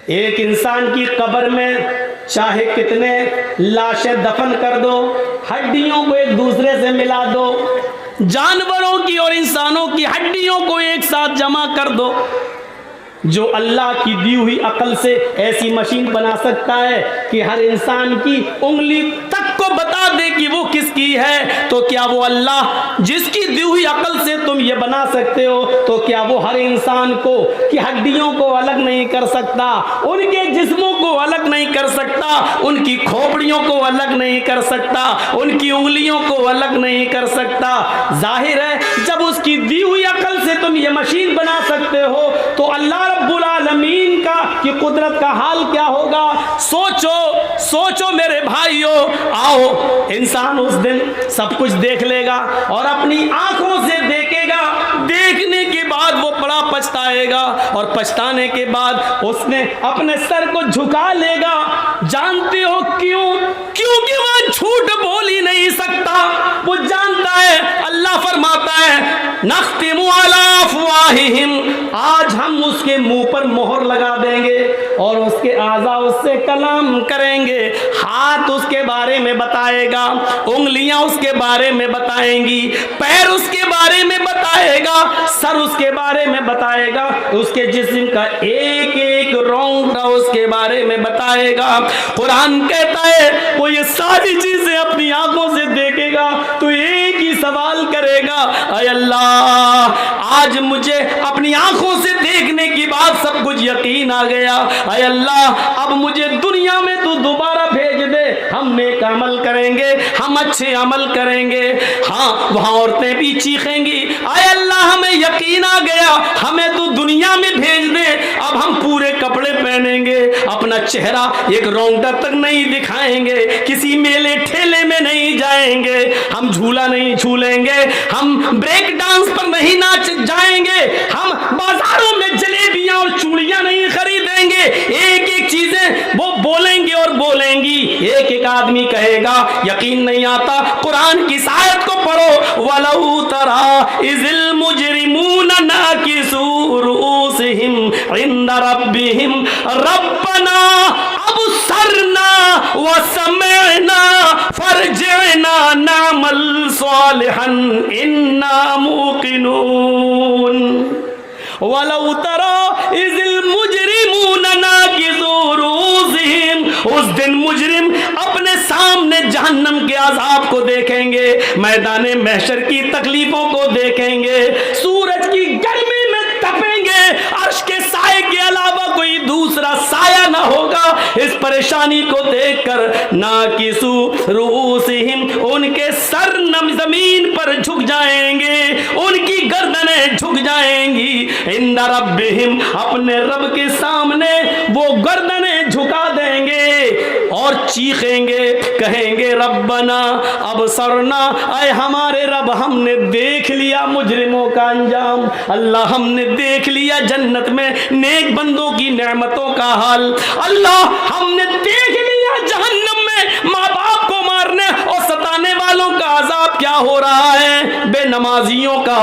ایک انسان کی قبر میں چاہے کتنے لاشیں دفن کر دو، ہڈیوں کو ایک دوسرے سے ملا دو، جانوروں کی اور انسانوں کی ہڈیوں کو ایک ساتھ جمع کر دو، جو اللہ کی دی ہوئی عقل سے ایسی مشین بنا سکتا ہے کہ ہر انسان کی انگلی تک کو بتا دے کہ وہ کس کی ہے، تو کیا وہ اللہ جس کی دی ہوئی عقل سے تم یہ بنا سکتے ہو، تو کیا وہ ہر انسان کو کی ہڈیوں کو الگ نہیں کر سکتا، ان کے جسموں کو الگ نہیں کر سکتا، ان کی کھوپڑیوں کو الگ نہیں کر سکتا، ان کی انگلیوں کو الگ نہیں کر سکتا؟ ظاہر ہے جب اس کی دی ہوئی عقل سے تم یہ مشین بنا سکتے ہو تو اللہ رب العالمین کا کی قدرت کا حال کیا ہوگا؟ سوچو میرے بھائیو، آؤ انسان اس دن سب کچھ دیکھ لے گا اور اپنی آنکھوں سے دیکھے گا، دیکھنے کے بعد وہ بڑا پچھتائے گا، اور پچھتانے کے بعد اس نے اپنے سر کو جھکا لے گا۔ جانتے ہو کیوں؟ کیونکہ وہ جھوٹ بول ہی نہیں سکتا، وہ جانتا ہے اللہ فرماتا ہے نختم علی افواہہم، آج ہم اس کے منہ پر مہر لگا دیں گے اور اس کے اعضاء اس سے کلام کریں گے، ہاتھ اس کے بارے میں بتائے گا، انگلیاں اس کے بارے میں بتائیں گی، پیر اس کے بارے میں بتائے گا، سر اس کے بارے میں بتائے گا، اس کے جسم کا ایک ایک رونگٹا اس کے بارے میں بتائے گا۔ قرآن کہتا ہے وہ یہ ساری چیزیں اپنی آنکھوں سے دیکھے گا تو ایک ہی سوال کرے گا، اے اللہ آج مجھے اپنی آنکھوں سے دیکھنے کی بات سب کچھ یقین آ گیا، اے اللہ اب مجھے دنیا میں تو دوبارہ بھیج دے، ہم نیک عمل کریں گے، ہم اچھے عمل کریں گے۔ ہاں وہاں عورتیں بھی چیخیں گی، اے اللہ ہمیں یقین آ گیا، ہمیں تو دنیا میں بھیج دے، اب ہم پورے کپڑے پہنیں گے، اپنا چہرہ ایک رونگٹا تک نہیں دکھائیں گے، کسی میلے ٹھیلے میں نہیں جائیں گے، ہم جھولا نہیں جھولیں گے، ہم بریک ڈانس پر نہیں ناچ جائیں گے، ہم بازاروں میں جلیبیاں اور چوڑیاں نہیں خریدیں گے۔ ایک ایک چیزیں وہ بولیں گے اور بولیں گی، ایک ایک آدمی کہے گا۔ یقین نہیں آتا؟ قرآن کی آیت کو پڑھو، وَلَوْ تَرَىٰ إِذِ الْمُجْرِمُونَ نَاكِسُو رُؤُوسِهِمْ عِنْدَ رَبِّهِمْ رَبَّنَا أَبْصَرْنَا وَسَمِعْنَا فَارْجِعْنَا نَعْمَلْ صَالِحًا إِنَّا مُوقِنُونَ۔ وَلَوْ تَرَىٰ إِذِ الْمُجْرِمُونَ نَاكِسُو رُؤُوسِهِمْ، اس دن مجرم اپنے سامنے جہنم کے عذاب کو دیکھیں گے، میدان محشر کی تکلیفوں کو دیکھیں گے، سورج کی گرمی میں تپیں گے، عرش کے سائے کے علاوہ کوئی دوسرا سایہ نہ ہوگا۔ اس پریشانی کو دیکھ کر ناکسو رؤوسہم، ان کے سر زمین پر جھک جائیں گے، ان کی گردنیں جھک جائیں گی، عند ربہم، اپنے رب کے سامنے وہ گردنیں جھکا دیں گے اور چیخیں گے، کہیں گے ربنا ابصرنا، اے ہمارے رب ہم نے دیکھ لیا مجرموں کا انجام، اللہ ہم نے دیکھ لیا جنت میں نیک بندوں کی نعمتوں کا حال، اللہ ہم نے دیکھ لیا جہنم میں ماں باپ کو مارنے اور ستانے والوں کا عذاب کیا ہو رہا ہے، بے نمازیوں کا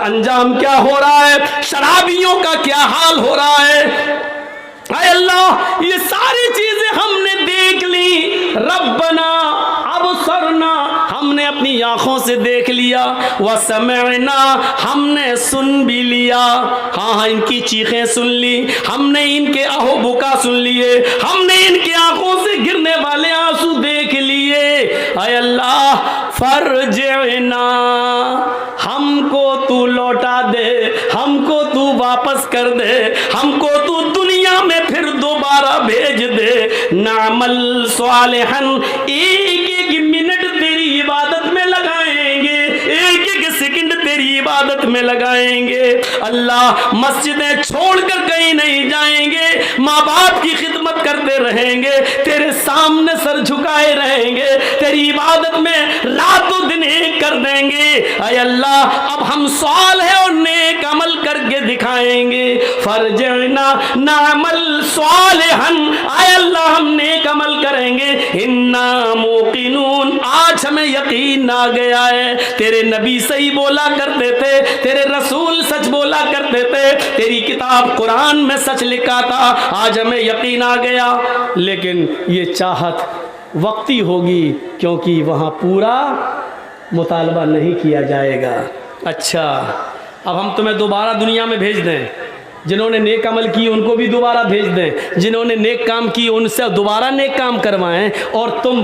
انجام کیا ہو رہا ہے، شرابیوں کا کیا حال ہو رہا ہے۔ اے اللہ یہ ساری چیزیں ہم نے دیکھ لی، ربنا ابصرنا، ہم نے اپنی آنکھوں سے دیکھ لیا، وسمعنا، ہم نے سن بھی لیا، ہاں ان کی چیخیں سن لی، ہم نے ان کے آہو بکا سن لیے، ہم نے ان کی آنکھوں سے گرنے والے آنسو دیکھ لیے، اے اللہ فرجعنا، ہم کو تو لوٹا دے، ہم کو تو واپس کر دے، ہم کو تو دنیا میں پھر دوبارہ بھیج دے، نعمل صالحا، ایک ایک منٹ تیری عبادت میں لگائیں گے، ایک ایک سیکنڈ تیری عبادت میں لگائیں گے، اللہ مسجدیں چھوڑ کر کہیں نہیں جائیں گے، ماں باپ کی خدمت کرتے رہیں گے، تیرے سامنے سر جھکائے رہیں گے، تیری عبادت میں رات و دن ایک کر دیں گے، اے اللہ اب ہم صالح اور نیک عمل کر کے دکھائیں گے، فرجعنا نعمل صالحا، اے اللہ ہم نیک عمل کریں گے، انا موقنون، آج ہمیں یقین آ گیا ہے، تیرے نبی صحیح بولا کرتے تھے، تیرے رسول سچ بولا کرتے تھے، تیری کتاب قرآن میں سچ لکھا تھا، آج ہمیں یقین آ گیا، لیکن یہ چاہت وقتی ہوگی کیونکہ وہاں پورا مطالبہ نہیں کیا جائے گا۔ اچھا اب ہم تمہیں دوبارہ دنیا میں بھیج دیں، جنہوں نے نیک عمل کی ان کو بھی دوبارہ بھیج دیں، جنہوں نے نیک کام کی ان سے دوبارہ نیک کام کروائیں، اور تم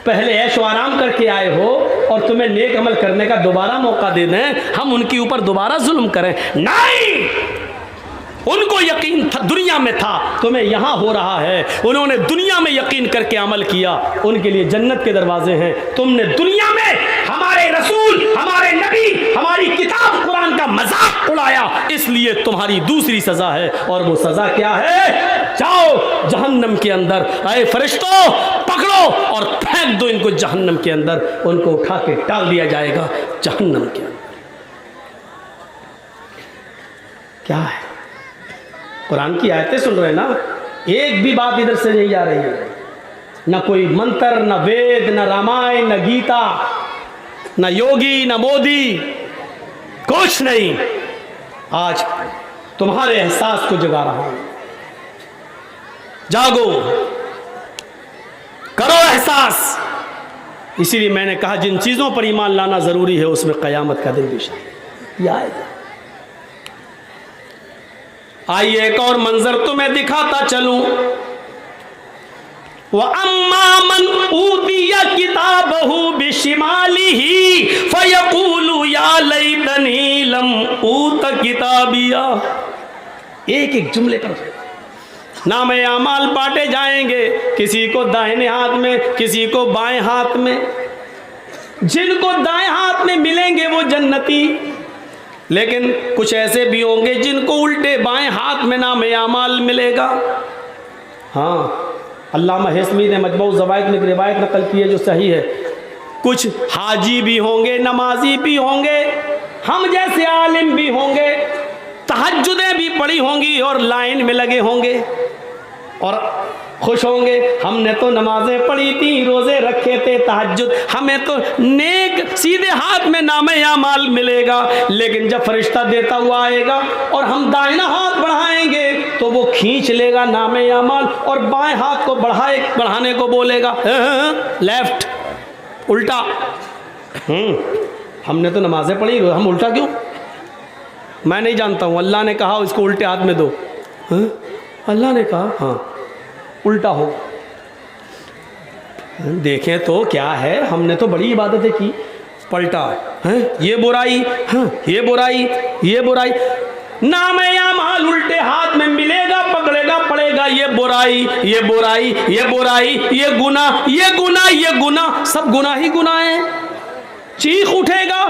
پہلے عیش و آرام کر کے آئے ہو اور تمہیں نیک عمل کرنے کا دوبارہ موقع دے دیں، ہم ان کے اوپر دوبارہ ظلم کریں؟ نہیں، ان کو یقین تھا، دنیا میں تھا، تمہیں یہاں ہو رہا ہے۔ انہوں نے دنیا میں یقین کر کے عمل کیا، ان کے لیے جنت کے دروازے ہیں۔ تم نے دنیا میں ہمارے رسول، ہمارے نبی، ہماری کتاب قرآن کا مذاق اڑایا، اس لیے تمہاری دوسری سزا ہے، اور وہ سزا کیا ہے؟ جاؤ جہنم کے اندر، اے فرشتوں پکڑو اور پھینک دو ان کو جہنم کے اندر، ان کو اٹھا کے ڈال دیا جائے گا جہنم کے اندر۔ کیا ہے؟ قرآن کی آیتیں سن رہے ہیں نا، ایک بھی بات ادھر سے نہیں آ رہی ہے، نہ کوئی منتر، نہ وید، نہ رامائن، نہ گیتا، نہ یوگی، نہ مودی، کچھ نہیں۔ آج تمہارے احساس کو جگا رہا ہوں، جاگو، کرو احساس۔ اسی لیے میں نے کہا جن چیزوں پر ایمان لانا ضروری ہے اس میں قیامت کا دن بھی شامل ہے۔ آئیے ایک اور منظر تمہیں دکھاتا چلوں۔ وَأَمَّا مَنْ أُوتِيَ كِتَابَهُ بِشِمَالِهِ فَيَقُولُ يَا لَيْتَنِي لَمْ أُوتَ كِتَابِيَهْ۔ ایک ایک جملے پر نام اعمال بانٹے جائیں گے، کسی کو دائیں ہاتھ میں، کسی کو بائیں ہاتھ میں۔ جن کو دائیں ہاتھ میں ملیں گے وہ جنتی، لیکن کچھ ایسے بھی ہوں گے جن کو الٹے بائیں ہاتھ میں نام اعمال ملے گا۔ ہاں، علامہ حسمی نے مجموع الزوائد میں ایک روایت نقل کی ہے جو صحیح ہے، کچھ حاجی بھی ہوں گے، نمازی بھی ہوں گے، ہم جیسے عالم بھی ہوں گے، تہجدیں بھی پڑھی ہوں گی اور لائن میں لگے ہوں گے اور خوش ہوں گے، ہم نے تو نمازیں پڑھی تھی، روزے رکھے تھے، تہجد، ہمیں تو نیک سیدھے ہاتھ میں نام اعمال ملے گا۔ لیکن جب فرشتہ دیتا ہوا آئے گا اور ہم دائنا ہاتھ بڑھائیں گے تو وہ کھینچ لے گا نام اعمال اور بائیں ہاتھ کو بڑھانے کو بولے گا لیفٹ، الٹا۔ ہم نے تو نمازیں پڑھی، ہم الٹا کیوں؟ میں نہیں جانتا ہوں، اللہ نے کہا اس کو الٹے ہاتھ میں دو۔ اللہ نے کہا ہاں الٹا ہو۔ دیکھیں تو کیا ہے، ہم نے تو بڑی عبادتیں کی، پلٹا یہ برائی، ہاں یہ برائی، یہ برائی۔ نام اعمال الٹے ہاتھ میں ملے گا، پکڑے گا، پڑے گا، یہ برائی، یہ برائی، یہ برائی، یہ گناہ، یہ گناہ، یہ گناہ، سب گناہ ہی گناہ ہیں۔ چیخ اٹھے گا،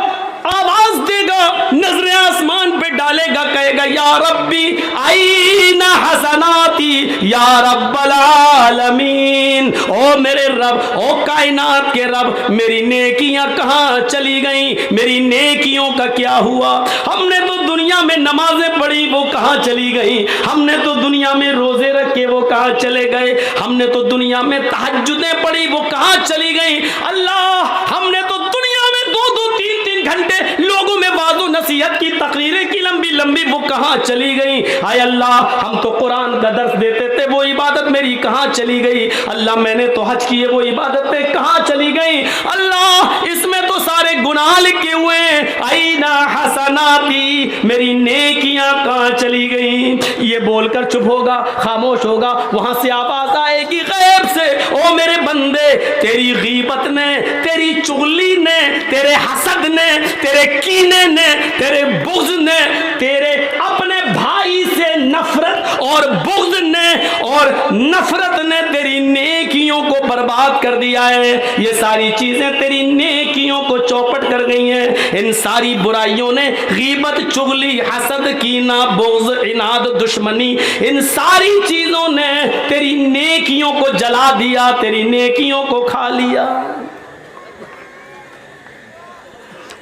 آواز دے گا، نظر آسمان پہ ڈالے گا، کہے گا یا ربی این حسناتی یا رب العالمین، او میرے رب، او کائنات کے رب، میری نیکیاں کہاں چلی گئیں، میری نیکیوں کا کیا ہوا؟ ہم نے تو دنیا میں نمازیں پڑھی، وہ کہاں چلی گئیں؟ ہم نے تو دنیا میں روزے رکھے، وہ کہاں چلے گئے؟ ہم نے تو دنیا میں تہجدیں پڑھی، وہ کہاں چلی گئیں؟ اللہ، ہم نے تو دنیا میں 2-3 گھنٹے لوگوں میں وعظ و نصیحت کی تقریریں کی لمبی لمبی، وہ کہاں چلی گئیں؟ اے اللہ، ہم تو قرآن کا درس دیتے تھے، وہ عبادت میری کہاں چلی گئی؟ اللہ، میں نے تو حج کیے، وہ عبادتیں کہاں چلی گئیں؟ اللہ، اس میں تو سارے گناہ لکھے ہوئے ہیں، اینا حسناتی، میری نیکیاں کہاں چلی گئیں؟ یہ بول کر چپ ہوگا، خاموش ہوگا، وہاں سے آواز آئے گی غیب سے، او میرے بندے، تیری غیبت نے، تیری چغلی نے، تیرے حسد نے، تیرے کینے نے، تیرے بغض نے، تیرے اپنے بھائی سے نفرت اور بغض نے اور نفرت نے تیری نیکیوں کو برباد کر دیا ہے۔ یہ ساری چیزیں تیری نیکیوں کو چوپٹ کر گئی ہیں۔ ان ساری برائیوں نے، غیبت، چغلی، حسد، کینہ، بغض، عناد، دشمنی، ان ساری چیزوں نے تیری نیکیوں کو جلا دیا، تیری نیکیوں کو کھا لیا۔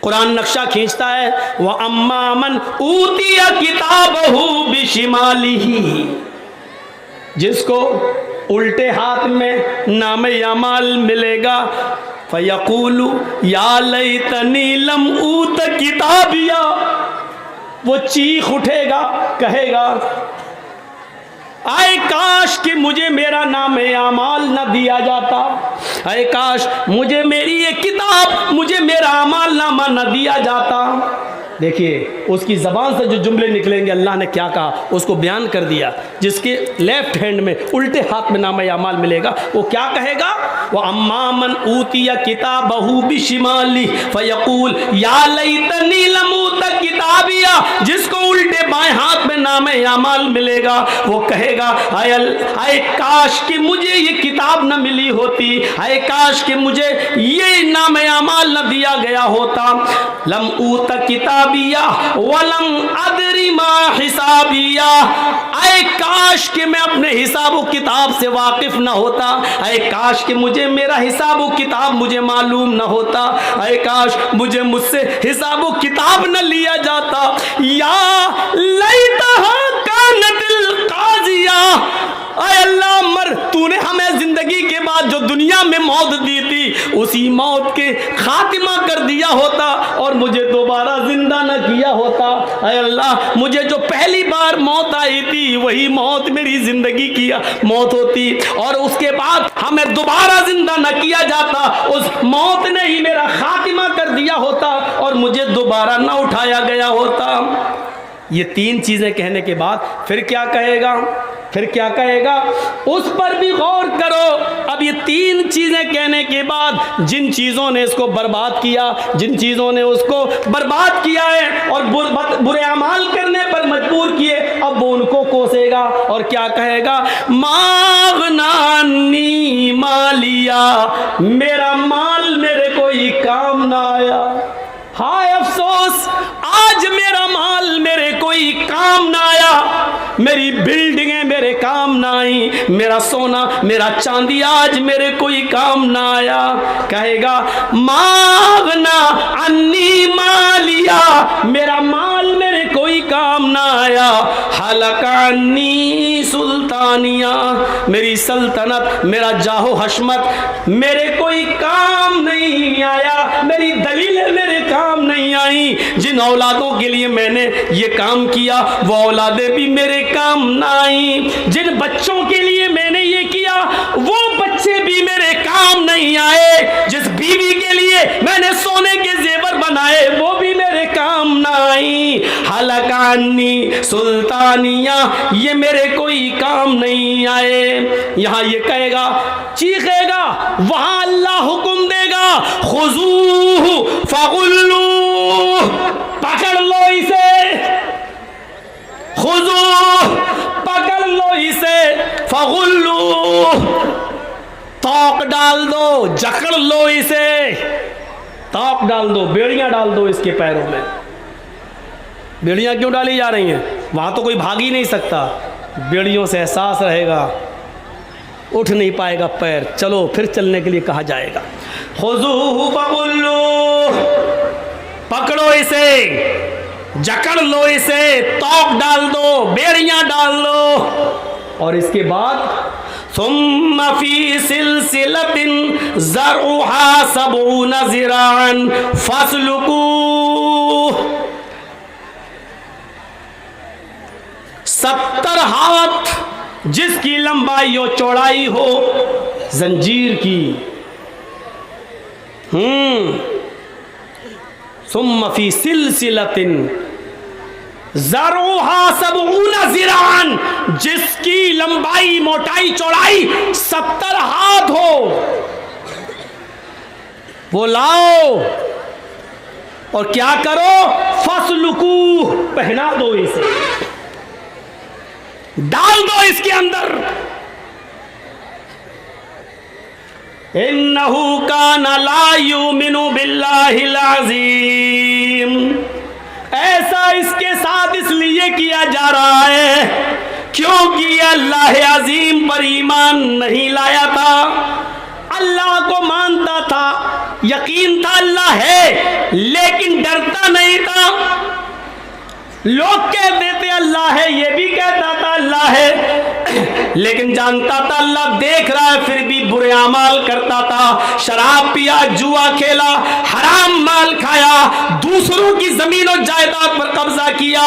قرآن نقشہ کھینچتا ہے، وَأَمَّا مَنْ أُوتِيَ كِتَابَهُ بِشِمَالِهِ، جس کو الٹے ہاتھ میں نام اعمال ملے گا، فَيَقُولُ يَا لَيْتَنِي لَمْ أُوتَ كِتَابِيَهْ، وہ چیخ اٹھے گا، کہے گا کاش کہ مجھے میرا نام اعمال نہ دیا جاتا، اے کاش مجھے میری یہ کتاب، مجھے میرا اعمال نامہ نہ دیا جاتا۔ دیکھیے اس کی زبان سے جو جملے نکلیں گے اللہ نے کیا کہا اس کو بیان کر دیا۔ جس کے لیفٹ ہینڈ میں، الٹے ہاتھ میں نامہ اعمال ملے گا وہ کیا کہے گا؟ وَأَمَّا مَنْ أُوتِيَ كِتَابَهُ بِشِمَالِهِ فَيَقُولُ يَا لَيْتَنِي لَمْ أُوتَ كِتَابِيَهْ۔ جس کو الٹے بائیں ہاتھ میں نامہ اعمال ملے گا وہ کہے گا اے کاش کہ مجھے یہ کتاب نہ ملی ہوتی، اے کاش کہ مجھے یہ نامہ اعمال نہ دیا گیا ہوتا۔ لَمْ أُوتَ كِتَابِيَهْ وَلَمْ أَدْرِ مَا حِسَابِيَهْ۔ اے کاش کہ میں اپنے حساب و کتاب سے واقف نہ ہوتا، اے کاش کہ مجھے میرا حساب و کتاب مجھے معلوم نہ ہوتا، اے کاش مجھ سے حساب و کتاب نہ لیا جاتا۔ یا لیتہا کانت القاضیہ، اے اللہ تو نے ہمیں زندگی کے بعد جو دنیا میں موت دی تھی اسی موت کے خاتمہ کر دیا ہوتا اور مجھے دوبارہ زندہ نہ کیا ہوتا۔ اے اللہ مجھے جو پہلی بار موت آئی تھی وہی موت میری زندگی کی موت ہوتی، اور اس کے بعد ہمیں دوبارہ زندہ نہ کیا جاتا، اس موت نے ہی میرا خاتمہ کر دیا ہوتا اور مجھے دوبارہ نہ اٹھایا گیا ہوتا۔ یہ تین چیزیں کہنے کے بعد پھر کیا کہے گا؟ پھر کیا کہے گا اس پر بھی غور کرو۔ اب یہ تین چیزیں کہنے کے بعد جن چیزوں نے اس کو برباد کیا، جن چیزوں نے اس کو برباد کیا ہے اور برے اعمال کرنے پر مجبور کیے، اب وہ ان کو کوسے گا اور کیا کہے گا؟ ماغنانی مالیا، میرا مال میرے کوئی کام نہ آیا۔ ہائے افسوس، آج میرا مال میرے کوئی کام نہ آیا، میری بلڈنگیں میرے کام نہ آئیں، میرا سونا میرا چاندی آج میرے کوئی کام نہ آیا۔ کہے گا ماغنا انی مالیا، میرا مال میرے کوئی کام نہ آیا۔ حلق انی سلطانیہ، میری سلطنت میرا جاہ و حشمت میرے کوئی کام نہیں آیا، میری دلیلیں میرے کام نہیں آئیں۔ جن اولادوں کے لیے میں نے یہ کام کیا وہ اولادیں بھی میرے کام نہ آئیں، جن بچوں کے لیے میں نے یہ کیا وہ بچے بھی میرے کام نہیں آئے، جس بیوی کے لیے میں نے سونے کے زیور بنائے وہ بھی میرے کام نہ آئیں۔ حلق عنی سلطانیہ، یہ میرے کوئی کام نہیں آئے۔ یہاں یہ کہے گا، چیخے گا، وہاں اللہ حکم دے گا خذوہ فغلوہ، پکڑ لو اسے، خذوہ پکڑ لو اسے، فغلوہ توق ڈال دو، جکڑ لو اسے، توق ڈال دو، بیڑیاں ڈال دو اس کے پیروں میں۔ بیڑیاں کیوں ڈالی جا رہی ہیں؟ وہاں تو کوئی بھاگ ہی نہیں سکتا، بیڑیوں سے احساس رہے گا، اٹھ نہیں پائے گا پیر، چلو پھر چلنے کے لیے کہا جائے گا۔ خذوہ فغلوہ، پکڑو اسے، جکڑ لو اسے، توق ڈال دو، بیڑیاں ڈال دو، اور اس کے بعد ثم فی سلسلۃ ذرعها 70 ذراعا فاسلکوہ، 70 ہاتھ جس کی لمبائی و چوڑائی ہو زنجیر کی۔ ثم فی سلسلۃ ذرعها 70 ذراعا، جس کی لمبائی موٹائی چوڑائی 70 ہاتھ ہو، وہ لاؤ اور کیا کرو؟ فاسلکوہ، پہنا دو اسے، ڈال دو اس کے اندر۔ انہو کان لا یؤمن باللہ العظیم، ایسا اس کے ساتھ اس لیے کیا جا رہا ہے کیونکہ یہ اللہ عظیم پر ایمان نہیں لایا تھا، اللہ کو مانتا تھا، یقین تھا اللہ ہے، لیکن ڈرتا نہیں تھا۔ لوگ کہتے تھے اللہ ہے، یہ بھی کہتا تھا اللہ ہے، لیکن جانتا تھا اللہ دیکھ رہا ہے، پھر بھی برے اعمال کرتا تھا، شراب پیا، جوا کھیلا، حرام مال کھایا، دوسروں کی زمین و جائیداد پر قبضہ کیا،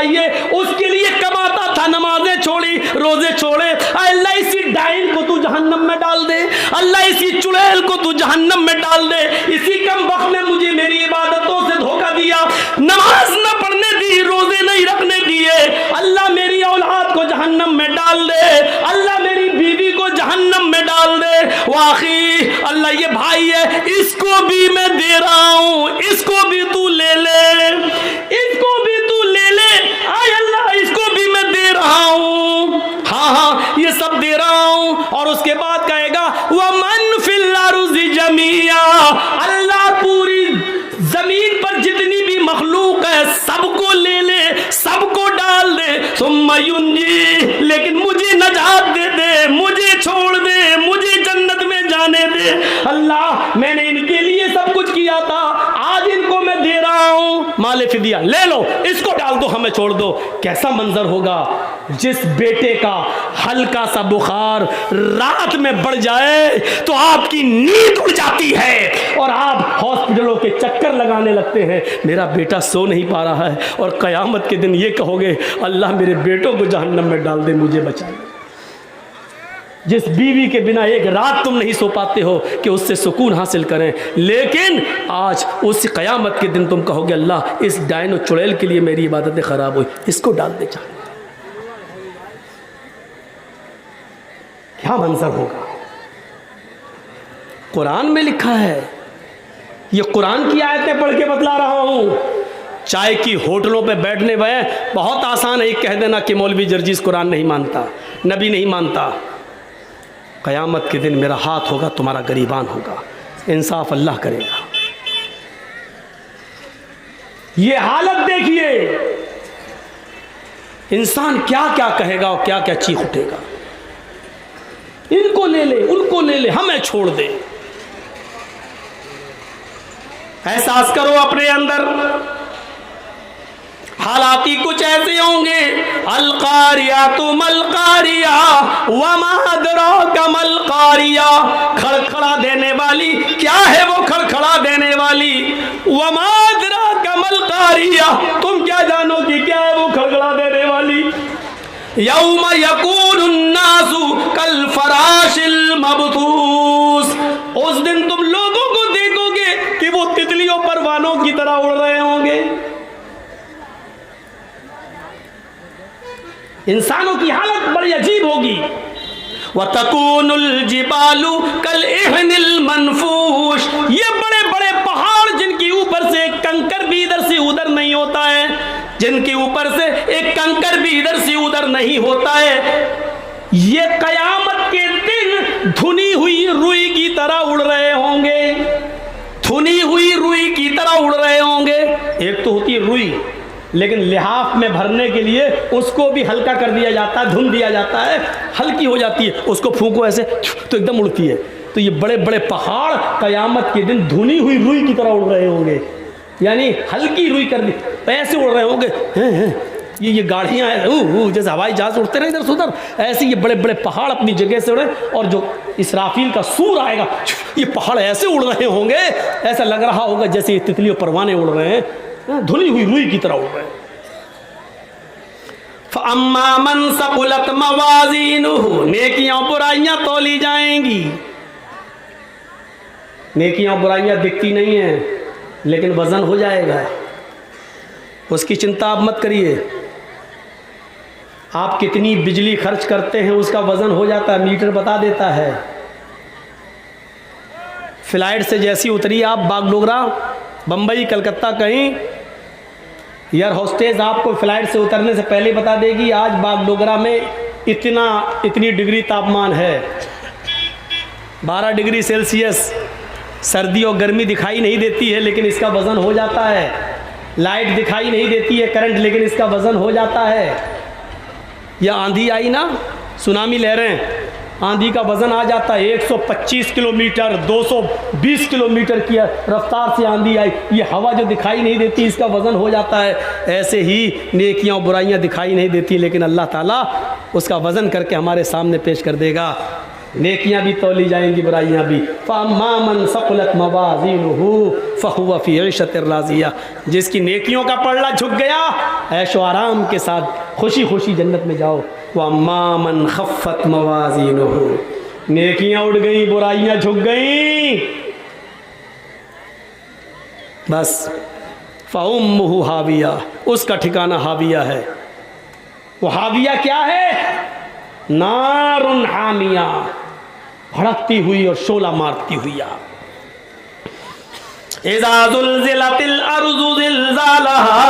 چاہیے، اس کے لیے کماتا تھا، نمازیں چھوڑی، روزے چھوڑے، اللہ اسی ڈائن کو تو جہنم میں ڈال دے، اللہ اسی چڑیل کو تو جہنم میں ڈال دے، اسی کم وقت نے مجھے میری عبادتوں سے دھوکہ دیا، نماز نہ پڑھنے دی، روزے نہیں رکھنے دیے، اللہ میری اولاد کو جہنم میں ڈال دے، اللہ میری بیوی کو جہنم میں ڈال دے، واقعی اللہ یہ بھائی ہے، اس کو بھی میں دے رہا ہوں، اس کو بھی تو لے لے، اس کو بھی تو لے لے، آئے اللہ اس کو بھی میں دے رہا ہوں، ہاں یہ سب دے رہا ہوں۔ اور اس کے بعد کہے گا وَمَنْ فِي الْأَرْضِ جَمِيعًا، اللہ پوری زمین پر جتنی بھی مخلوق ہے سب کو لے لے، سب کو ڈال دے، ثُمَّ يُنْجِي، لیکن مجھے نجات دے دے، مجھے چھوڑ دے، مجھے جنت میں جانے دے، اللہ میں نے ان کے لیے سب کچھ کیا تھا، آج ان کو میں دے رہا ہوں، مال فدیہ لے لو، اس کو ڈال دو، ہمیں چھوڑ دو۔ کیسا منظر ہوگا جس بیٹے کا ہلکا سا بخار رات میں بڑھ جائے تو آپ کی نیند اڑ جاتی ہے اور آپ ہاسپٹلوں کے چکر لگانے لگتے ہیں، میرا بیٹا سو نہیں پا رہا ہے، اور قیامت کے دن یہ کہو گے اللہ میرے بیٹوں کو جہنم میں ڈال دے، مجھے بچا لے۔ جس بیوی کے بنا ایک رات تم نہیں سو پاتے ہو کہ اس سے سکون حاصل کریں، لیکن آج اس قیامت کے دن تم کہو گے اللہ اس ڈائن و چڑیل کے لیے میری عبادتیں خراب ہوئی، اس کو ڈال دے جہنم۔ کیا منظر ہوگا؟ قرآن میں لکھا ہے، یہ قرآن کی آیتیں پڑھ کے بتلا رہا ہوں۔ چائے کی ہوٹلوں پہ بیٹھنے میں بہت آسان ہے یہ کہہ دینا کہ مولوی جرجیز قرآن نہیں مانتا، نبی نہیں مانتا۔ قیامت کے دن میرا ہاتھ ہوگا، تمہارا گریبان ہوگا، انصاف اللہ کرے گا۔ یہ حالت دیکھیے، انسان کیا کیا کہے گا اور کیا کیا چیخ اٹھے گا، ان کو لے لے، ان کو لے لے، ہمیں چھوڑ دے۔ احساس کرو اپنے اندر، حالات ہی کچھ ایسے ہوں گے، القاریہ ملقاریہ وما ادراک ملقاریہ، کھڑکھڑا دینے والی کیا ہے وہ کھڑکھڑا دینے والی، وما ادراک ملقاریہ، تم کیا جانو کہ کیا ہے وہ کھڑکھڑا دینے والی، یوم یکون الناس کالفراش المبثوث، اس دن تم لوگوں کو دیکھو گے کہ وہ تتلیوں پروانوں کی طرح اڑ رہے ہوں گے۔ انسانوں کی حالت بڑی عجیب ہوگی۔ وَتَكُونُ الْجِبَالُ كَالْإِحْنِ الْمَنْفُوشِ، یہ بڑے بڑے پہاڑ جن کے اوپر سے ایک کنکر بھی ادھر سے ادھر نہیں ہوتا ہے، جن کے اوپر سے ایک کنکر بھی ادھر سے ادھر نہیں ہوتا ہے، یہ قیامت کے دن دھنی ہوئی روئی کی طرح اڑ رہے ہوں گے، دھنی ہوئی روئی کی طرح اڑ رہے ہوں گے۔ ایک تو ہوتی روئی، لیکن لحاف میں بھرنے کے لیے اس کو بھی ہلکا کر دیا جاتا ہے، دھن دیا جاتا ہے، ہلکی ہو جاتی ہے، اس کو پھونکو ایسے تو ایک دم اڑتی ہے۔ تو یہ بڑے بڑے پہاڑ قیامت کے دن دھنی ہوئی روئی کی طرح اڑ رہے ہوں گے، یعنی ہلکی روئی کر دی ایسے اڑ رہے ہوں گے۔ یہ گاڑیاں جیسے ہوائی جہاز اڑتے رہے ادھر سے ادھر، ایسے یہ بڑے بڑے پہاڑ اپنی جگہ سے اڑے، اور جو اسرافیل کا سور آئے گا یہ پہاڑ ایسے اڑ رہے ہوں گے، ایسا لگ رہا ہوگا جیسے یہ تتلی و پروانے اڑ رہے ہیں، دھلی ہوئی روئی کی طرح اڑ رہے ہیں۔ فَأَمَّا مَنْ ثَقُلَتْ مَوَازِينُهُ، نیکیاں برائیاں تولی جائیں گی۔ نیکیاں برائیاں دکھتی نہیں ہیں لیکن وزن ہو جائے گا، اس کی چنتا آپ مت کریے۔ آپ کتنی بجلی خرچ کرتے ہیں اس کا وزن ہو جاتا ہے، میٹر بتا دیتا ہے۔ فلائٹ سے جیسی اتری آپ باغ ڈوگرا، بمبئی، کلکتہ کہیں، ایئر ہوسٹیس آپ کو فلائٹ سے اترنے سے پہلے بتا دے گی آج باغ ڈوگرا میں اتنی ڈگری تاپمان ہے، 12 ڈگری سیلسیس، سردی اور گرمی دکھائی نہیں دیتی ہے لیکن اس کا وزن ہو جاتا ہے، لائٹ دکھائی نہیں دیتی ہے کرنٹ لیکن اس کا وزن ہو جاتا ہے۔ یا آندھی آئی نا، سونامی لہریں، آندھی کا وزن آ جاتا ہے 125 کلومیٹر 220 کلومیٹر کی رفتار سے آندھی آئی، یہ ہوا جو دکھائی نہیں دیتی اس کا وزن ہو جاتا ہے۔ ایسے ہی نیکیاں اور برائیاں دکھائی نہیں دیتی لیکن اللہ تعالیٰ اس کا وزن کر کے ہمارے سامنے پیش کر دے گا۔ نیکیاں بھی تولی جائیں گی, برائیاں بھی. فَأَمَّا مَنْ ثَقُلَتْ مَوَازِينُهُ فَهُوَ فِي عِيشَةٍ رَاضِيَةٍ, جس کی نیکیوں کا پلڑا جھک گیا, عیش و آرام کے ساتھ خوشی خوشی جنت میں جاؤ. وَأَمَّا مَنْ خَفَّتْ مَوَازِينُهُ, نیکیاں اڑ گئیں, برائیاں جھک گئیں, بس فَأُمُّهُ حَاوِيَةٌ, اس کا ٹھکانہ حاویہ ہے. وہ حاویہ کیا ہے؟ نار حامیہ, بھڑکتی ہوئی اور شعلہ مارتی ہوئی آگ. اذا زلزلت الارض زلزالها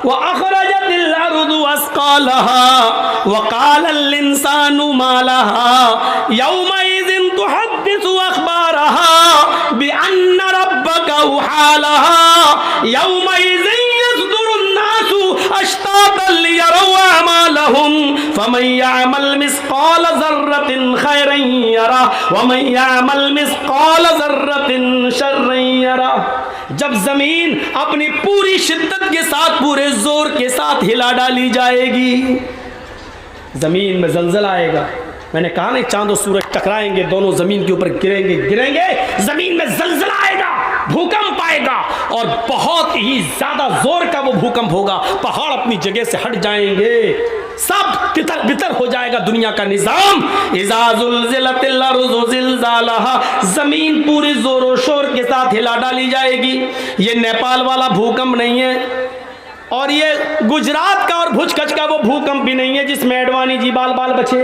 واخرجت الارض اثقالها وقال الانسان ما لها يومئذ تحدث اخبارها بان ربك اوحى لها يومئذ يصدر الناس اشتاتا ليروا اعمالهم فمن يعمل مثقال ذرة خيرا يره ومن يعمل مثقال ذرة شرا يره. جب زمین اپنی پوری شدت کے ساتھ, پورے زور کے ساتھ ہلا ڈالی جائے گی, زمین میں زلزلہ آئے گا. میں نے کہا نہیں, چاند و سورج ٹکرائیں گے, دونوں زمین کے اوپر گریں گے, زمین میں زلزلہ آئے گا, بھوکمپ آئے گا, اور بہت ہی زیادہ زور کا وہ بھوکمپ ہوگا. پہاڑ اپنی جگہ سے ہٹ جائیں گے, سب تتر بتر ہو جائے گا دنیا کا نظام. اذا زلزلت الارض زلزالها, زمین پوری زور و شور کے ساتھ ہلا ڈالی جائے گی. یہ نیپال والا بھوکمپ نہیں ہے, اور یہ گجرات کا اور بھج کچ کا وہ بھوکمپ بھی نہیں ہے جس میں ایڈوانی جی بال بال بچے.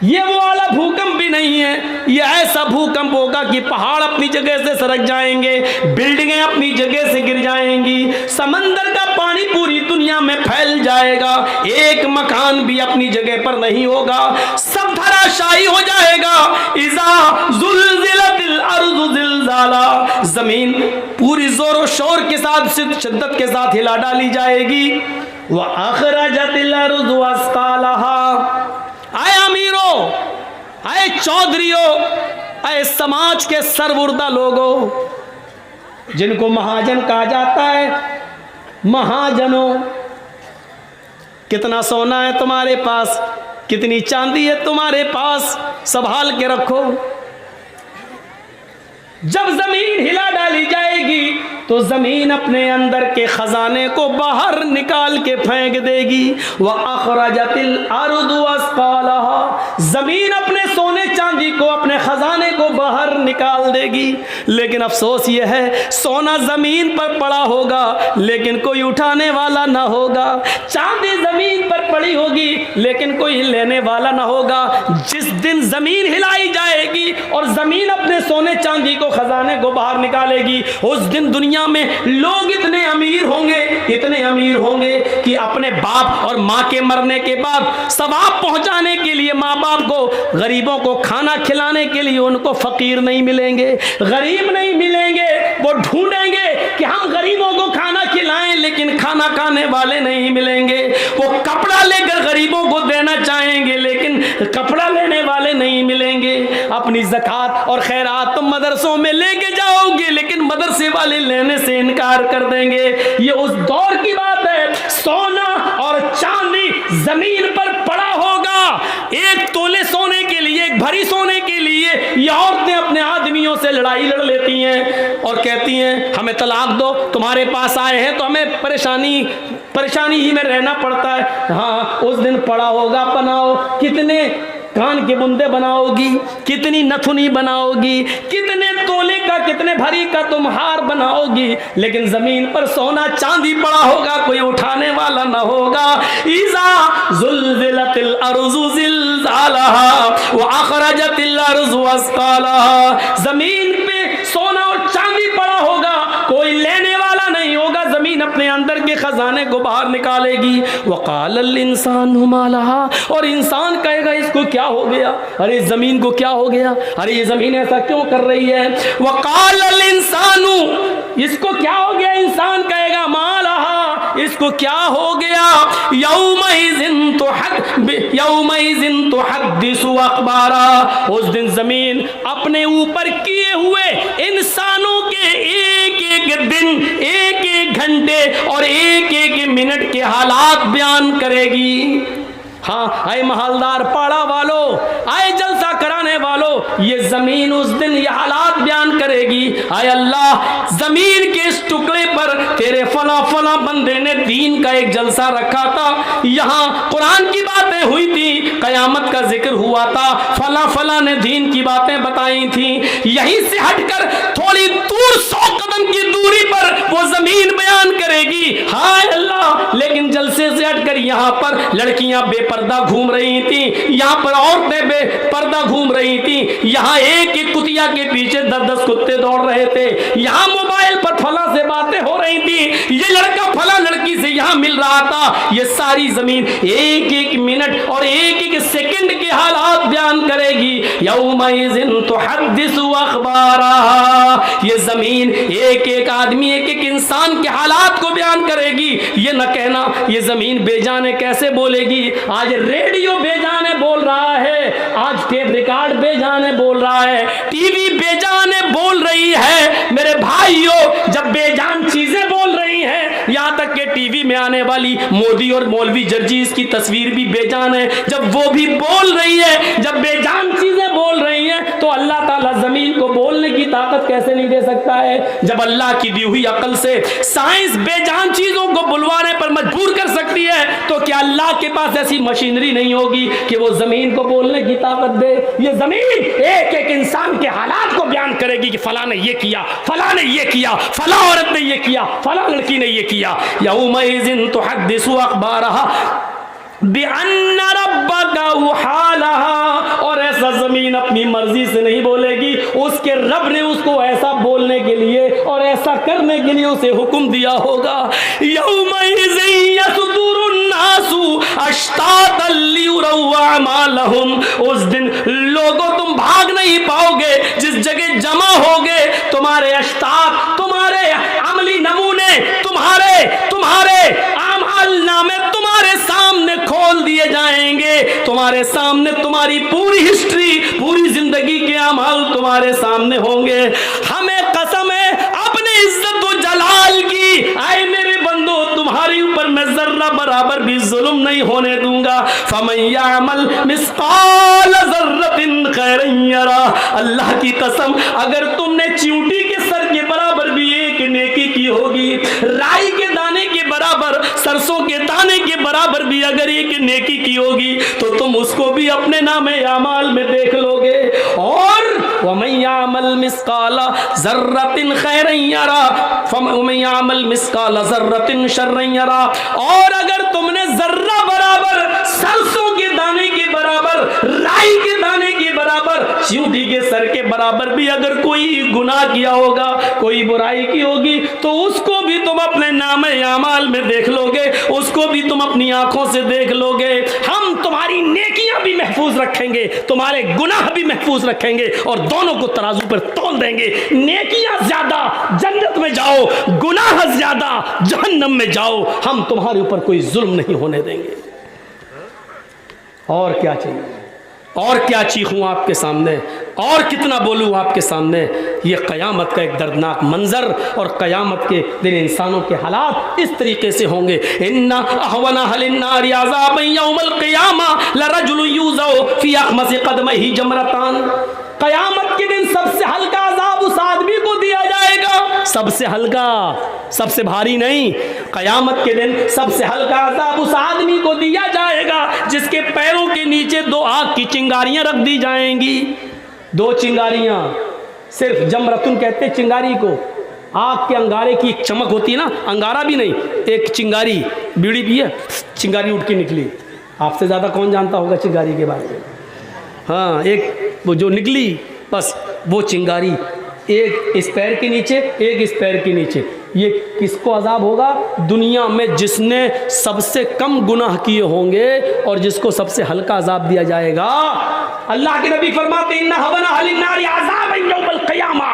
یہ وہ والا بھوکمپ بھی نہیں ہے. یہ ایسا بھوکمپ ہوگا کہ پہاڑ اپنی جگہ سے سرک جائیں گے, بلڈنگیں اپنی جگہ سے گر جائیں گی, سمندر کا پانی پوری دنیا میں پھیل جائے گا, ایک مکان بھی اپنی جگہ پر نہیں ہوگا, سب دھراشائی ہو جائے گا. اذا زلزلت الارض زلزالها, زمین پوری زور و شور کے ساتھ, شدت کے ساتھ ہلا ڈالی جائے گی. واخرجت الارض اثقالها, اے امیروں, اے چودھریوں, اے سماج کے سربردہ لوگوں جن کو مہاجن کہا جاتا ہے, مہاجنوں, کتنا سونا ہے تمہارے پاس, کتنی چاندی ہے تمہارے پاس, سنبھال کے رکھو. جب زمین ہلا ڈالی جائے گی تو زمین اپنے اندر کے خزانے کو باہر نکال کے پھینک دے گی. وَأَخْرَجَتِ الْأَرْضُ أَثْقَالَهَا, زمین اپنے سونے چاندی کو, اپنے خزانے کو باہر نکال دے گی. لیکن افسوس یہ ہے, سونا زمین پر پڑا ہوگا لیکن کوئی اٹھانے والا نہ ہوگا, چاندی زمین پر پڑی ہوگی لیکن کوئی لینے والا نہ ہوگا. جس دن زمین ہلائی جائے گی اور زمین اپنے سونے چاندی کو, خزانے کو باہر نکالے گی, اس دن دنیا میں لوگ اتنے امیر ہوں گے, اتنے امیر ہوں گے کہ اپنے باپ اور ماں کے مرنے کے بعد ثواب پہنچانے کے لیے ماں باپ کو, غریبوں کو کھانا کھلانے کے لیے ان کو فقیر نہیں ملیں گے, غریب نہیں ملیں گے. وہ ڈھونڈیں گے کہ ہم غریبوں کو کھانا کھلائیں لیکن کھانا کھانے والے نہیں ملیں گے. وہ کپڑا لے کر غریبوں کو دینا چاہیں گے لیکن کپڑا لینے والے نہیں ملیں گے. اپنی زکوٰۃ اور خیرات تم مدرسوں میں لے کے جاؤ گے لیکن مدرسے والے لینے سے انکار کر دیں گے. یہ اس دور کی بات ہے, سونا اور چاندی زمین پر پڑا ہوگا. ایک تولے سونے کے لیے, ایک بھری سونے کے لیے یہ عورتیں اپنے آدمیوں سے لڑائی لڑ لیتی ہیں اور کہتی ہیں ہمیں طلاق دو, تمہارے پاس آئے ہیں تو ہمیں پریشانی ہی میں رہنا پڑتا ہے. ہاں, اس دن پڑا ہوگا, بناؤ, کتنے کان کے بندے بناؤ گی, کتنی نتھنی بناؤ گی, کتنے تولے کا, کتنے بھری کا تم ہار بناؤ گی, لیکن زمین پر سونا چاندی پڑا ہوگا, کوئی اٹھانے والا نہ ہوگا. اذا زلزلت الارض زلزالها واخرجت الارض اثقالها, زمین پہ سونا اور چاندی پڑا ہوگا, کوئی لینے والا نہیں ہوگا, زمین اپنے اندر کے خزانے کو باہر نکالے گی. وقال الانسان ما لها, اور انسان کہے گا اس کو کیا ہو گیا, ارے زمین کو کیا ہو گیا, ارے یہ زمین ایسا کیوں کر رہی ہے. وقال الانسان, اس کو کیا ہو گیا, انسان کہے گا ما لها, اس کو کیا ہو گیا. یومئذ تحدث اخبارا, اس دن زمین اپنے اوپر کیے ہوئے انسانوں کے ایک ایک دن, ایک ایک گھنٹے اور ایک ایک منٹ کے حالات بیان کرے گی. ہاں, اے محلدار پاڑا والو, اے جلسہ یہ زمین اس دن یہ حالات بیان کرے گی، اے اللہ زمین کے اس ٹکڑے پر تیرے فلاں فلاں بندے نے دین کا ایک جلسہ رکھا تھا، یہاں قرآن کی باتیں ہوئی تھی، قیامت کا ذکر ہوا تھا، فلاں فلاں نے دین کی باتیں بتائی تھیں، یہیں سے ہٹ کر تھوڑی دور 100 قدم کی دوری پر وہ زمین بیان کرے گی، ہائے اللہ لیکن جلسے سے ہٹ کر یہاں پر لڑکیاں بے پردہ گھوم رہی تھیں، یہاں پر عورتیں بے پردہ گھوم رہی تھیں، یہاں ایک ایک کتیا کے پیچھے 10-10 کتے دوڑ رہے تھے، یہاں موبائل پر فلاں سے باتیں ہو رہی تھیں، یہ لڑکا فلاں لڑکی سے یہاں مل رہا تھا، یہ ساری زمین ایک ایک منٹ اور ایک ایک سیکنڈ کے حالات بیان کرے گی، یومئذ تحدث اخبارہا، یہ زمین ایک ایک آدمی ایک ایک انسان کے حالات کو بیان کرے گی، یہ نہ کہنا یہ زمین بے جانے کیسے بولے گی، آج ریڈیو بے جانے بول رہا ہے، آج ٹیپ ریکارڈ بے جانے بول رہا ہے، ٹی وی بے جانے بول رہی ہے، میرے بھائیوں جب بے جان چیزیں بول رہی ہیں، یہاں تک کہ ٹی وی میں آنے والی مودی اور مولوی جرجیز کی تصویر بھی بے جان ہے، جب وہ بھی بول رہی ہے، جب بے جان چیزیں بول رہی ہیں تو اللہ تعالیٰ زمین کو بولنے کی طاقت کیسے نہیں دے سکتا ہے؟ جب اللہ کی دی ہوئی عقل سے سائنس بے جان چیزوں کو بلوانے پر مجبور کر سکتی ہے تو کیا اللہ کے پاس ایسی مشینری نہیں ہوگی کہ وہ زمین کو بولنے کی طاقت دے؟ یہ زمین ایک ایک انسان کے حالات کو بیان کرے گی کہ فلاں نے یہ کیا، فلاں نے یہ کیا، فلاں عورت نے یہ کیا، فلاں لڑکی نے یہ کیا، یومئذ تحدث اخبارہا بِأَنَّ رَبَّكَ أَوْحَىٰ لَهَا، اور ایسا زمین اپنی مرضی سے نہیں بولے گی، اس کے رب نے اس کو ایسا بولنے کے لیے اور ایسا کرنے کے لیے اسے حکم دیا ہوگا، یومئذ یصدر الناس اشتاتا لیروا اعمالهم، اس دن لوگوں تم بھاگ نہیں پاؤ گے، جس جگہ جمع ہوگے تمہارے اشتات، تمہارے عملی نمونے، تمہارے اعمال نامے تمہارے سامنے کھول دیے جائیں گے، تمہارے سامنے تمہاری پوری ہسٹری، پوری زندگی کے اعمال تمہارے سامنے ہوں گے، ہمیں قسم ہے اپنے عزت و جلال کی، اے میرے بندو تمہاری اوپر میں ذرہ برابر بھی ظلم نہیں ہونے دوں گا، فَمَن يَعْمَلْ مِثْقَالَ ذَرَّةٍ خَيْرًا يَرَهُ، اللہ کی قسم اگر تم نے چیونٹی کے سر کے برابر بھی ایک نیکی کی ہوگی، رائی کے دانے کے برابر، سرسوں کے دانے کے برابر بھی اگر ایک نیکی کی ہوگی تو تم اس کو بھی اپنے نام اعمال میں دیکھ لو گے، اور وَمَن يَعْمَلْ مِثْقَالَ ذَرَّةٍ خَيْرًا يَرَهُ وَمَن يَعْمَلْ مِثْقَالَ ذَرَّةٍ شَرًّا يَرَهُ، اور اگر تم نے ذرہ برابر، سرسوں کے دانے کے برابر، رائی کے دانے کے برابر، چیونٹی کے سر کے برابر بھی اگر کوئی گناہ کیا ہوگا، کوئی برائی کی ہوگی تو اس کو بھی تم اپنے نام اعمال میں دیکھ لو گے، اس کو بھی تم اپنی آنکھوں سے دیکھ لو گے، ہم تمہاری نیکیاں بھی محفوظ رکھیں گے، تمہارے گناہ بھی محفوظ رکھیں گے، اور دونوں کو ترازو پر تول دیں گے، نیکیاں زیادہ جنت میں جاؤ، گناہ زیادہ جہنم میں جاؤ، ہم تمہارے اوپر کوئی ظلم نہیں ہونے دیں گے۔ اور کیا چاہیے، اور کیا چیخوں آپ کے سامنے، اور کتنا بولوں آپ کے سامنے، یہ قیامت کا ایک دردناک منظر، اور قیامت کے دن انسانوں کے حالات اس طریقے سے ہوں گے، ان احون اہل النار عذابا یوم القیامہ لرجل یوزع فی اخمص قدمہ جمرتان، قیامت کے دن سب سے ہلکا عذاب اس آدمی کو دیا جائے گا، سب سے ہلکا، سب سے بھاری نہیں، قیامت کے دن سب سے ہلکا عذاب اس آدمی کو دیا جائے گا جس کے پیروں کے نیچے 2 آگ کی چنگاریاں رکھ دی جائیں گی، 2 چنگاریاں، صرف جمرتن کہتے چنگاری کو، آگ کے انگارے کی ایک چمک ہوتی ہے نا، انگارہ بھی نہیں، ایک چنگاری، بیڑی بھی ہے، چنگاری اٹھ کے نکلی، آپ سے زیادہ کون جانتا ہوگا چنگاری کے بارے میں، ہاں ایک وہ جو نکلی بس وہ چنگاری، ایک اس پیر کے نیچے، ایک اس پیر کے نیچے، یہ کس کو عذاب ہوگا؟ دنیا میں جس نے سب سے کم گناہ کیے ہوں گے اور جس کو سب سے ہلکا عذاب دیا جائے گا۔ اللہ کے نبی فرماتے ہیں ان احون اہل النار عذابا یوم القیامہ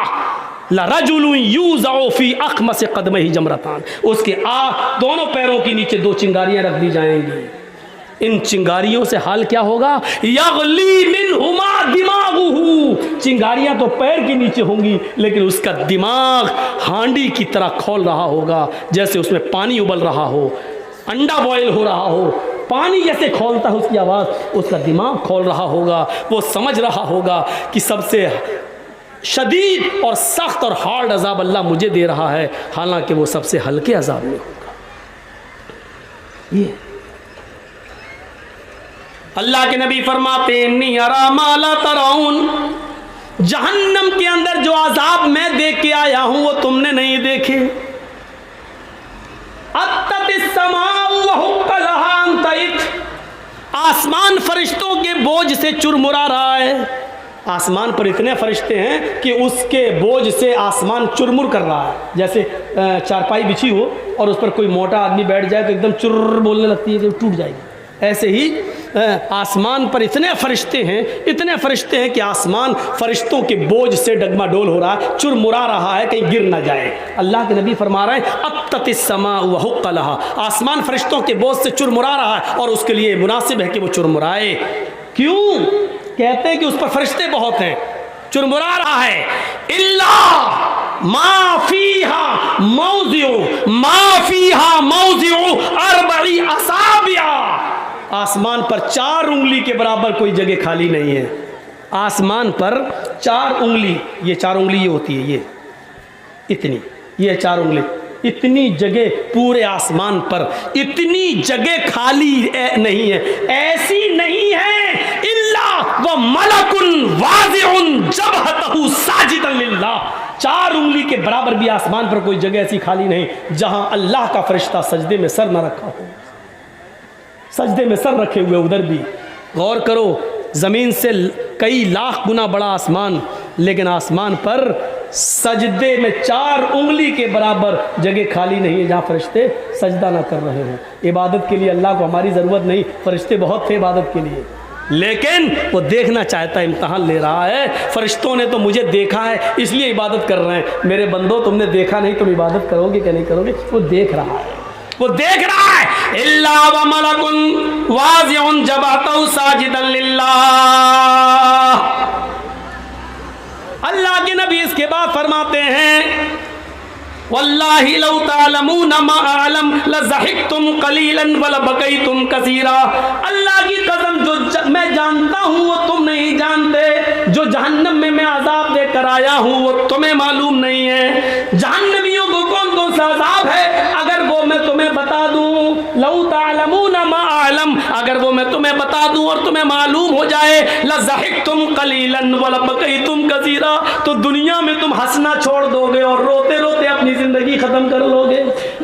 لرجل یوزع فی اخمص قدمہ جمرتان، اس کے دونوں پیروں کے نیچے 2 چنگاریاں رکھ دی جائیں گی، ان چنگاریوں سے حال کیا ہوگا؟ یغلی منہما دماغہ، چنگاریاں تو پیر کے نیچے ہوں گی لیکن اس کا دماغ ہانڈی کی طرح کھول رہا ہوگا، جیسے اس میں پانی ابل رہا ہو، انڈا بوائل ہو رہا ہو، پانی جیسے کھولتا ہے اس کی آواز، اس کا دماغ کھول رہا ہوگا، وہ سمجھ رہا ہوگا کہ سب سے شدید اور سخت اور ہارڈ عذاب اللہ مجھے دے رہا ہے، حالانکہ وہ سب سے ہلکے عذاب میں ہوگا۔ یہ اللہ کے نبی فرماتے ہیں انی ارا ما لا ترون، جہنم کے اندر جو عذاب میں دیکھ کے آیا ہوں وہ تم نے نہیں دیکھے۔ اتت السماء وحق لها ان تئت، آسمان فرشتوں کے بوجھ سے چرمرا رہا ہے۔ آسمان پر اتنے فرشتے ہیں کہ اس کے بوجھ سے آسمان چرمر کر رہا ہے، جیسے چارپائی بچھی ہو اور اس پر کوئی موٹا آدمی بیٹھ جائے تو ایک دم چر بولنے لگتی ہے کہ ٹوٹ جائے گی، ایسے ہی آسمان پر اتنے فرشتے ہیں کہ آسمان فرشتوں کے بوجھ سے ڈگما ڈول ہو رہا ہے، چرمرا رہا ہے کہیں گر نہ جائے۔ اللہ کے نبی فرما رہے ہیں اتت السماء وحق لها، آسمان فرشتوں کے بوجھ سے چرمرا رہا ہے اور اس کے لیے مناسب ہے کہ وہ چرمرائے۔ کیوں؟ کہتے ہیں کہ اس پر فرشتے بہت ہیں، چرمرا رہا ہے۔ الا ما فیہا موضع اربع اصابع، آسمان پر 4 انگلی کے برابر کوئی جگہ خالی نہیں ہے۔ آسمان پر 4 انگلی، یہ 4 انگلی یہ ہوتی ہے، یہ اتنی، یہ 4 انگلی، اتنی جگہ پورے آسمان پر اتنی جگہ خالی نہیں ہے، ایسی نہیں ہے الا وملک واضع جبہتہ ساجدا للہ، 4 انگلی کے برابر بھی آسمان پر کوئی جگہ ایسی خالی نہیں جہاں اللہ کا فرشتہ سجدے میں سر نہ رکھا ہو، سجدے میں سر رکھے ہوئے۔ ادھر بھی غور کرو، زمین سے کئی لاکھ گنا بڑا آسمان، لیکن آسمان پر سجدے میں 4 انگلی کے برابر جگہ خالی نہیں ہے جہاں فرشتے سجدہ نہ کر رہے ہیں۔ عبادت کے لیے اللہ کو ہماری ضرورت نہیں، فرشتے بہت تھے عبادت کے لیے، لیکن وہ دیکھنا چاہتا ہے، امتحان لے رہا ہے۔ فرشتوں نے تو مجھے دیکھا ہے اس لیے عبادت کر رہے ہیں، میرے بندو تم نے دیکھا نہیں، تم عبادت کرو گے کہ نہیں کرو گے؟ وہ دیکھ رہا ہے، وہ دیکھ رہا ہے۔ الا وملک واضع جبہتہ ساجدا للہ، اللہ کے نبی اس کے بعد فرماتے ہیں واللہ لو تعلمون ما اعلم لضحکتم قلیلا ولبکیتم کثیرا، اللہ کی قسم جو میں جانتا ہوں وہ تم نہیں جانتے، جو جہنم میں میں عذاب دے کر آیا ہوں وہ تمہیں معلوم نہیں ہے۔ جہنمیوں کو کون کون سا عذاب ہے اگر وہ میں تمہیں بتا دوں، لو تعلمون ما اعلم، اگر وہ میں تمہیں بتا دوں اور تمہیں معلوم ہو جائے، لضحکتم قلیلا ولبکیتم کثیرا، تو دنیا میں تم ہنسنا چھوڑ دو گے اور روتے روتے اپنی زندگی ختم کر لو گے۔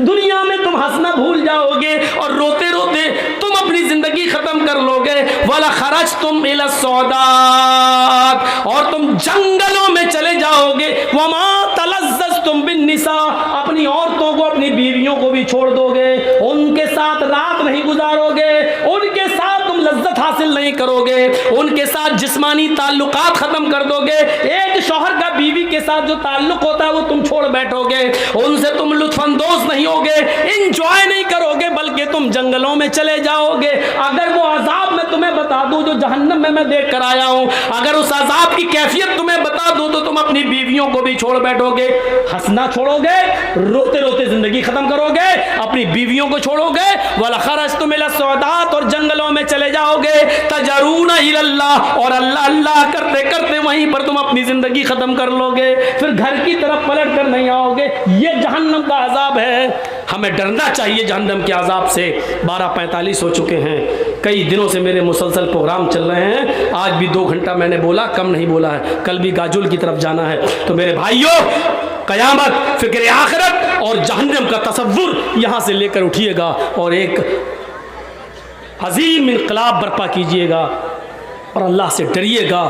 دنیا میں تم ہنسنا بھول جاؤ گے اور روتے روتے تم اپنی زندگی ختم کر لو گے۔ وَلَخَرَجْتُمْ إِلَى الصُّعُودَاتِ، اور تم جنگلوں میں چلے جاؤ گے۔ وَمَا تَلَذَّذْتُمْ بِالنِّسَاءِ، اپنی عورتوں کو اپنی بیویوں کو بھی چھوڑ دو گے، ان کے ساتھ رات نہیں گزارو گے، ان کے ساتھ تم لذت حاصل نہیں کرو گے، ان کے ساتھ جسمانی تعلقات ختم کر دو گے۔ ایک شوہر کا بیوی کے ساتھ جو تعلق ہوتا ہے وہ تم چھوڑ بیٹھو گے، ان سے تم لطف اندوز نہیں ہوگے، انجوائے نہیں کرو گے، بلکہ تم جنگلوں میں چلے جاؤ گے۔ اگر وہ عذاب میں تمہیں بتا دوں جو جہنم میں دیکھ کر آیا ہوں، اگر اس عذاب کی کیفیت تمہیں بتا دوں تو تم اپنی بیویوں کو بھی چھوڑ بیٹھو گے، ہنسنا چھوڑو گے، روتے روتے زندگی ختم کرو گے، اپنی بیویوں کو چھوڑو گے۔ وَلَخَرَجْتُمْ إِلَى الصُّعُودَاتِ، اور جنگلوں میں چلے جاؤ گے۔ تَجَرُونَ إِلَى اللَّهِ، اور اللہ اللہ کرتے کرتے وہیں پر تم اپنی زندگی ختم کر لو گے، پھر گھر کی طرف پلٹ کر نہیں آؤ گے۔ یہ جہنم کا عذاب ہے۔ ہمیں ڈرنا چاہیے جہنم کے عذاب سے۔ 12:45 ہو چکے ہیں، کئی دنوں سے میرے مسلسل پروگرام چل رہے ہیں، آج بھی 2 گھنٹہ میں نے بولا، کم نہیں بولا ہے، کل بھی گاجول کی طرف جانا ہے۔ تو میرے بھائیوں، قیامت، فکر آخرت اور جہنم کا تصور یہاں سے لے کر اٹھیے گا اور ایک عظیم انقلاب برپا کیجئے گا اور اللہ سے ڈریے گا۔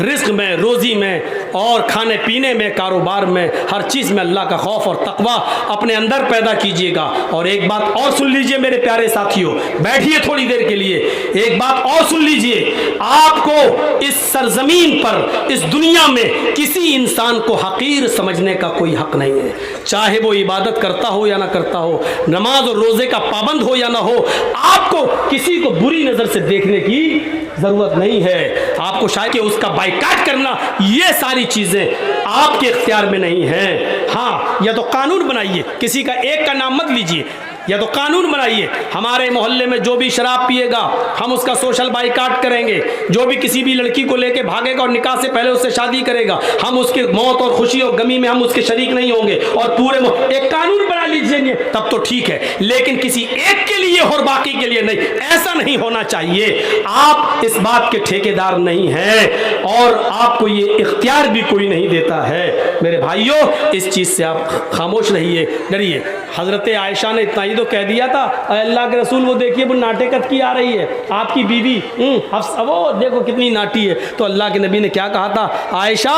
رزق میں، روزی میں اور کھانے پینے میں، کاروبار میں، ہر چیز میں اللہ کا خوف اور تقوی اپنے اندر پیدا کیجئے گا۔ اور ایک بات اور سن لیجئے میرے پیارے ساتھیوں، بیٹھیے تھوڑی دیر کے لیے، ایک بات اور سن لیجئے، آپ کو اس سرزمین پر، اس دنیا میں کسی انسان کو حقیر سمجھنے کا کوئی حق نہیں ہے، چاہے وہ عبادت کرتا ہو یا نہ کرتا ہو، نماز اور روزے کا پابند ہو یا نہ ہو۔ آپ کو کسی کو بری نظر سے دیکھنے کی ضرورت نہیں ہے۔ آپ کو شاید کہ اس کا بائیکاٹ کرنا، یہ ساری چیزیں آپ کے اختیار میں نہیں ہیں۔ ہاں، یا تو قانون بنائیے، کسی کا ایک کا نام مت لیجئے، یا تو قانون بنائیے ہمارے محلے میں جو بھی شراب پیے گا ہم اس کا سوشل بائیکاٹ کریں گے، جو بھی کسی بھی لڑکی کو لے کے بھاگے گا اور نکاح سے پہلے اس سے شادی کرے گا ہم اس کی موت اور خوشی اور غمی میں ہم اس کے شریک نہیں ہوں گے، اور پورے ایک قانون بنا لیجیے تب تو ٹھیک ہے، لیکن کسی ایک کے لیے اور باقی کے لیے نہیں، ایسا نہیں ہونا چاہیے۔ آپ اس بات کے ٹھیکیدار نہیں ہیں اور آپ کو یہ اختیار بھی کوئی نہیں دیتا ہے۔ میرے بھائیوں اس چیز سے آپ خاموش رہیے، ڈریے۔ حضرت عائشہ نے اتنا ہی تو کہہ دیا تھا، اے اللہ کے رسول وہ دیکھیے وہ ناٹکت کی آ رہی ہے آپ کی بیوی، وہ دیکھو کتنی ناٹی ہے۔ تو اللہ کے نبی نے کیا کہا تھا، عائشہ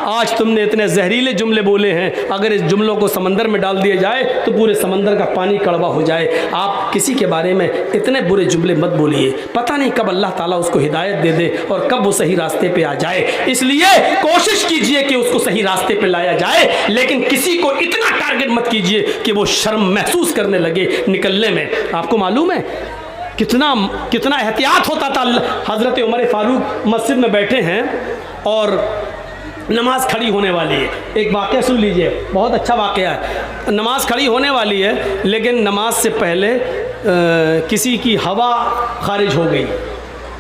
آج تم نے اتنے زہریلے جملے بولے ہیں، اگر اس جملوں کو سمندر میں ڈال دیا جائے تو پورے سمندر کا پانی کڑوا ہو جائے۔ آپ کسی کے بارے میں اتنے برے جملے مت بولیے، پتہ نہیں کب اللہ تعالیٰ اس کو ہدایت دے دے اور کب وہ صحیح راستے پہ آ جائے۔ اس لیے کوشش کیجئے کہ اس کو صحیح راستے پہ لایا جائے، لیکن کسی کو اتنا ٹارگٹ مت کیجئے کہ وہ شرم محسوس کرنے لگے نکلنے میں۔ آپ کو معلوم ہے کتنا احتیاط ہوتا تھا۔ حضرت عمر فاروق مسجد میں بیٹھے ہیں اور نماز کھڑی ہونے والی ہے، ایک واقعہ سن لیجئے، بہت اچھا واقعہ ہے۔ نماز کھڑی ہونے والی ہے لیکن نماز سے پہلے کسی کی ہوا خارج ہو گئی،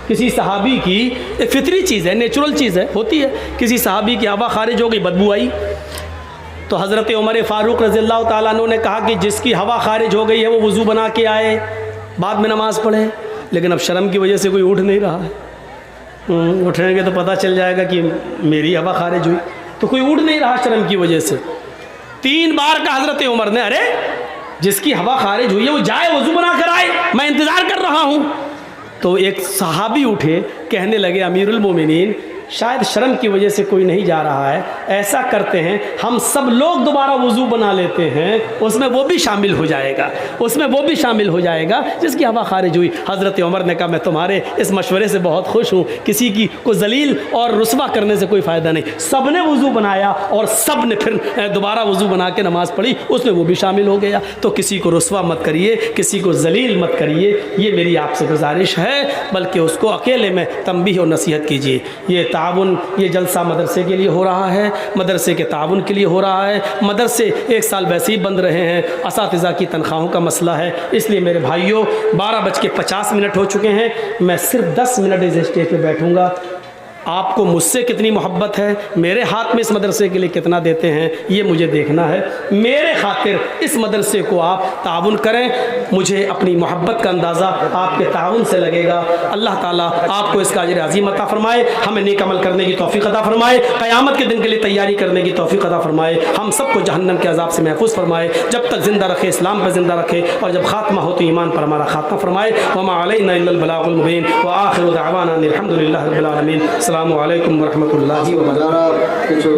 کسی صحابی کی، ایک فطری چیز ہے، نیچرل چیز ہے، ہوتی ہے، کسی صحابی کی ہوا خارج ہو گئی، بدبو آئی۔ تو حضرت عمر فاروق رضی اللہ تعالیٰ عنہ نے کہا کہ جس کی ہوا خارج ہو گئی ہے وہ وضو بنا کے آئے، بعد میں نماز پڑھے۔ لیکن اب شرم کی وجہ سے کوئی اٹھ نہیں رہا ہے، اٹھیں گے تو پتہ چل جائے گا کہ میری ہوا خارج ہوئی، تو کوئی اٹھ نہیں رہا شرم کی وجہ سے۔ 3 بار کا حضرت عمر نے، ارے جس کی ہوا خارج ہوئی ہے وہ جائے وضو بنا کر آئے، میں انتظار کر رہا ہوں۔ تو ایک صحابی اٹھے، کہنے لگے امیر المومنین شاید شرم کی وجہ سے کوئی نہیں جا رہا ہے، ایسا کرتے ہیں ہم سب لوگ دوبارہ وضو بنا لیتے ہیں، اس میں وہ بھی شامل ہو جائے گا، اس میں وہ بھی شامل ہو جائے گا جس کی ہوا خارج ہوئی۔ حضرت عمر نے کہا میں تمہارے اس مشورے سے بہت خوش ہوں، کسی کی کو ذلیل اور رسوا کرنے سے کوئی فائدہ نہیں۔ سب نے وضو بنایا اور سب نے پھر دوبارہ وضو بنا کے نماز پڑھی، اس میں وہ بھی شامل ہو گیا۔ تو کسی کو رسوا مت کریے، کسی کو ذلیل مت کریے، یہ میری آپ سے گزارش ہے، بلکہ اس کو اکیلے میں تنبیہ اور نصیحت کیجیے۔ یہ تعاون، یہ جلسہ مدرسے کے لیے ہو رہا ہے، مدرسے کے تعاون کے لیے ہو رہا ہے۔ مدرسے 1 سال ویسے ہی بند رہے ہیں، اساتذہ کی تنخواہوں کا مسئلہ ہے، اس لیے میرے بھائیوں 12:50 ہو چکے ہیں، میں صرف 10 منٹ اس اسٹیج پہ بیٹھوں گا۔ آپ کو مجھ سے کتنی محبت ہے، میرے ہاتھ میں اس مدرسے کے لیے کتنا دیتے ہیں، یہ مجھے دیکھنا ہے۔ میرے خاطر اس مدرسے کو آپ تعاون کریں، مجھے اپنی محبت کا اندازہ آپ کے تعاون سے لگے گا۔ اللہ تعالیٰ آپ کو اس کا اجر عظیم عطا فرمائے، ہمیں نیک عمل کرنے کی توفیق عطا فرمائے، قیامت کے دن کے لیے تیاری کرنے کی توفیق عطا فرمائے، ہم سب کو جہنم کے عذاب سے محفوظ فرمائے، جب تک زندہ رکھے اسلام پر زندہ رکھے، اور جب خاتمہ ہو تو ایمان پر ہمارا خاتمہ فرمائے۔ وما علینا الا البلاغ المبین، وآخر دعوانا الحمد للہ رب العالمین۔ السلام علیکم ورحمۃ اللہ وبرکاتہ۔